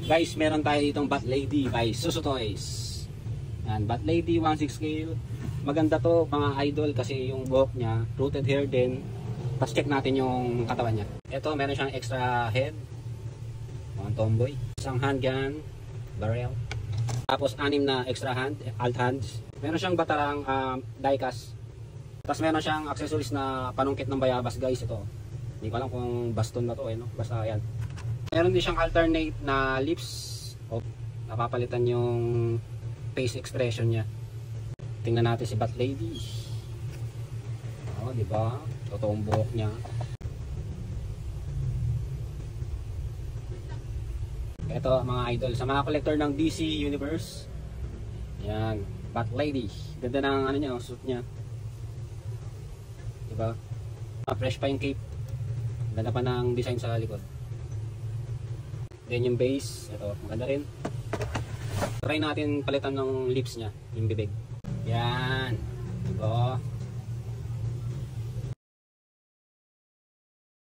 Guys, meron tayo ditong Bat Lady by Susu Toys. Yan, Bat Lady 1/6 scale. Maganda to mga idol kasi yung buhok niya, rooted hair din. Tapos check natin yung katawan niya. Ito, meron siyang extra head. Mga tomboy. Isang handgun, barrel. Tapos 6 na extra hand, alt hands. Meron siyang batarang diecast. Tapos meron siyang accessories na panungkit ng bayabas guys. Ito. Hindi ko alam kung baston na to no? Basta yan. Meron din siyang alternate na lips. O, napapalitan yung face expression niya. Tingnan natin si Bat Lady. Oh, di ba? Totoong buhok niya. Ito mga idol, sa mga collector ng DC Universe. Yan, Bat Lady. Ganda ng ano niya, suit niya. Di ba? Fresh pa yung cape. Ganda pa ng design sa likod. Then yung base, ito, maganda rin. Try natin palitan ng lips niya, yung bibig. Yan. Diba?